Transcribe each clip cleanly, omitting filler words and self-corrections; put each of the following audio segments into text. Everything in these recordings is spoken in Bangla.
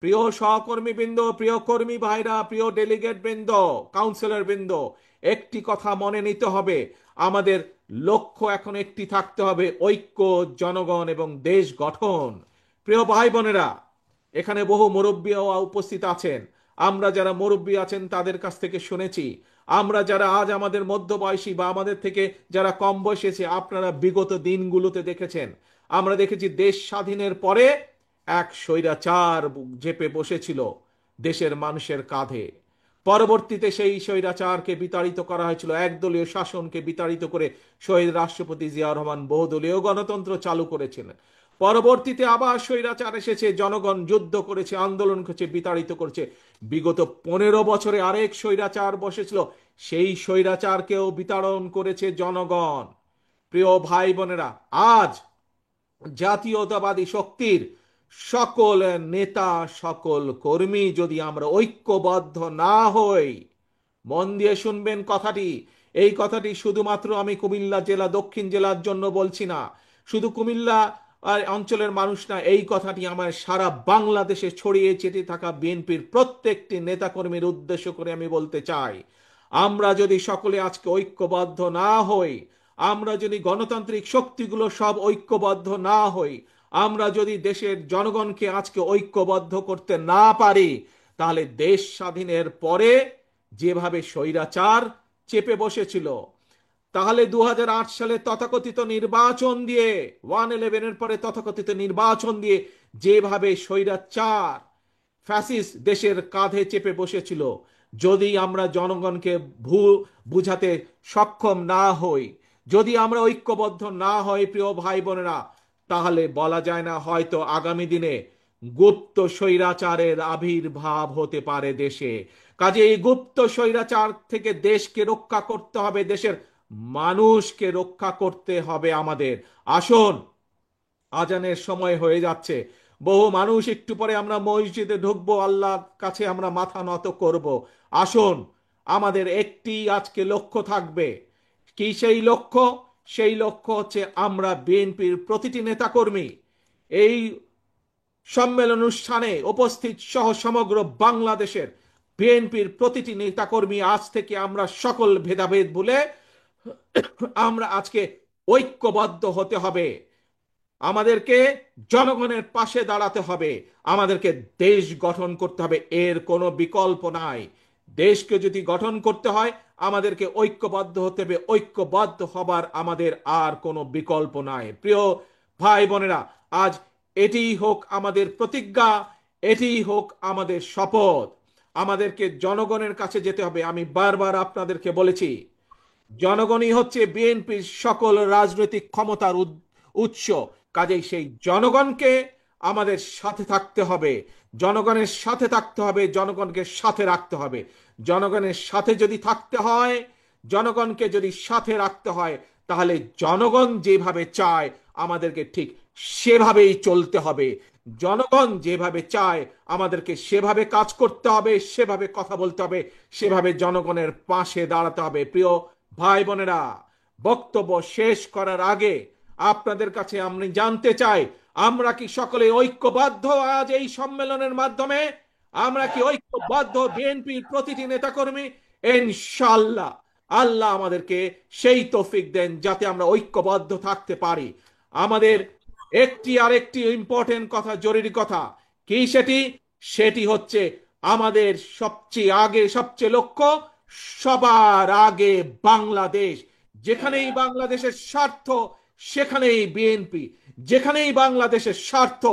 প্রিয় সহকর্মী বৃন্দ, প্রিয় কর্মী ভাইরা, প্রিয় ডেলিগেট বৃন্দ, কাউন্সিলর বৃন্দ, একটি কথা মনে নিতে হবে। আমাদের লক্ষ্য এখন একটি থাকতে হবে, ঐক্য, জনগণ এবং দেশ গঠন। প্রিয় ভাই বোনেরা, এখানে বহু মুরব্বীও উপস্থিত আছেন। আমরা যারা মুরব্বী আছেন তাদের কাছ থেকে শুনেছি। আমরা যারা আজ আমাদের মধ্যবয়সী বা আমাদের থেকে যারা কম বয়সী আছে, আপনারা বিগত দিনগুলোতে দেখেছেন। আমরা দেখেছি দেশ স্বাধীনের পরে এক স্বৈরাচার চেপে বসেছিল দেশের মানুষের কাঁধে। পরবর্তীতে সেই স্বৈরাচারকে বিতাড়িত করা হয়েছিল, একদলীয় শাসনকে বিতাড়িত করে শহীদ রাষ্ট্রপতি জিয়াউর রহমান বহুদলীয় গণতন্ত্র চালু করেছিলেন। পরবর্তীতে আবার স্বৈরাচার এসেছে, জনগণ যুদ্ধ করেছে, আন্দোলন করেছে, বিতাড়িত করেছে। বিগত 15 বছরে আরেক স্বৈরাচার বসেছিল, সেই স্বৈরাচারকেও বিতাড়ন করেছে জনগণ। প্রিয় ভাই বোনেরা, আজ জাতীয়তাবাদী শক্তির সকল নেতা, সকল কর্মী যদি আমরা ঐক্যবদ্ধ না হই, মন দিয়ে শুনবেন কথাটি, এই কথাটি শুধুমাত্র আমি কুমিল্লা জেলা, দক্ষিণ জেলার জন্য বলছি না, শুধু কুমিল্লা অঞ্চলের মানুষ না, এই কথাটি আমার সারা বাংলাদেশে ছড়িয়ে ছিটিয়ে থাকা বিএনপির প্রত্যেকটি নেতাকর্মীর উদ্দেশ্য করে আমি বলতে চাই। আমরা যদি সকলে আজকে ঐক্যবদ্ধ না হই, আমরা যদি গণতান্ত্রিক শক্তিগুলো সব ঐক্যবদ্ধ না হই, আমরা যদি দেশের জনগণকে আজকে ঐক্যবদ্ধ করতে না পারি, তাহলে দেশ স্বাধীনের পরে যেভাবে স্বৈরাচার চেপে বসেছিল, তাহলে 2008 সালে তথাকথিত নির্বাচন দিয়ে, 1/11-এর পরে তথাকথিত নির্বাচন দিয়ে যেভাবে স্বৈরাচার ফ্যাসিস্ট দেশের কাঁধে চেপে বসেছিল, যদি আমরা জনগণকে বুঝাতে সক্ষম না হই, যদি আমরা ঐক্যবদ্ধ না হই প্রিয় ভাই বোনেরা, তাহলে বলা যায় না, হয়তো আগামী দিনে গুপ্ত স্বৈরাচারের আবির্ভাব হতে পারে দেশে। কাজে এই গুপ্ত স্বৈরাচার থেকে দেশকে রক্ষা করতে হবে, দেশের মানুষকে রক্ষা করতে হবে আমাদের। আসুন, আজানের সময় হয়ে যাচ্ছে, বহু মানুষ, একটু পরে আমরা মসজিদে ঢুকবো, আল্লাহর কাছে আমরা মাথা নত করব। আসুন, আমাদের একটি আজকে লক্ষ্য থাকবে। কি সেই লক্ষ্য? সেই লক্ষ্য হচ্ছে আমরা বিএনপির প্রতিটি নেতাকর্মী এই সম্মেলন অনুষ্ঠানে উপস্থিত সহ সমগ্র বাংলাদেশের বিএনপির প্রতিটি নেতাকর্মী আজ থেকে আমরা সকল ভেদাভেদ ভুলে আমরা আজকে ঐক্যবদ্ধ হতে হবে। আমাদেরকে জনগণের পাশে দাঁড়াতে হবে, আমাদেরকে দেশ গঠন করতে হবে, এর কোনো বিকল্প নাই। দেশকে যদি গঠন করতে হয়, আমাদেরকে ঐক্যবদ্ধ হতে হবে, ঐক্যবদ্ধ হবার আমাদের আর কোনো বিকল্প নাই। প্রিয় ভাই বোনেরা, আজ এটিই হোক আমাদের প্রতিজ্ঞা, এটিই হোক আমাদের শপথ। আমাদেরকে জনগণের কাছে যেতে হবে। আমি বারবার আপনাদেরকে বলেছি, জনগণই হচ্ছে বিএনপির সকল রাজনৈতিক ক্ষমতার উৎস। কাজেই সেই জনগণকে আমাদের সাথে থাকতে হবে, জনগণের সাথে থাকতে হবে, জনগণকে সাথে রাখতে হবে। জনগণের সাথে যদি থাকতে হয়, জনগণকে যদি সাথে রাখতে হয়, তাহলে জনগণ যেভাবে চায় আমাদেরকে ঠিক সেভাবেই চলতে হবে। জনগণ যেভাবে চায় আমাদেরকে সেভাবে কাজ করতে হবে, সেভাবে কথা বলতে হবে, সেভাবে জনগণের পাশে দাঁড়াতে হবে। প্রিয় ভাই বোনেরা, বক্তব্য শেষ করার আগে আপনাদের কাছে আমি জানতে চাই, আমরা কি সকলে ঐক্যবদ্ধ? আজ এই সম্মেলনের মাধ্যমে আমরা কি ঐক্যবদ্ধ বিএনপির প্রতিটি নেতাকর্মী? ইনশাআল্লাহ আল্লাহ আমাদেরকে সেই তৌফিক দেন যাতে আমরা ঐক্যবদ্ধ থাকতে পারি। আমাদের একটি আরেকটি ইম্পর্টেন্ট কথা, জরুরি কথা, কি সেটি? সেটি হচ্ছে আমাদের সবচেয়ে আগে, সবচেয়ে লক্ষ্য, সবার আগে বাংলাদেশ। যেখানেই বাংলাদেশের স্বার্থ সেখানেই বিএনপি, যেখানেই বাংলাদেশের স্বার্থ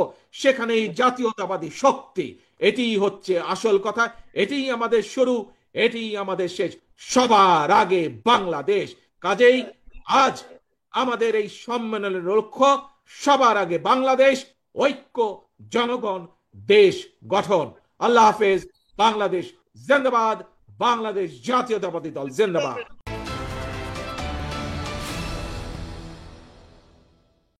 সেখানেই জাতীয়তাবাদী শক্তি। এটিই হচ্ছে আসল কথা, এটিই আমাদের শুরু, এটিই আমাদের শেষ। সবার আগে বাংলাদেশ। কাজেই আজ আমাদের এই সম্মেলনের লক্ষ্য সবার আগে বাংলাদেশ, ঐক্য, জনগণ, দেশ গঠন। আল্লাহ হাফেজ। বাংলাদেশ জিন্দাবাদ। বাংলাদেশ জাতীয়তাবাদী দল জিন্দাবাদ।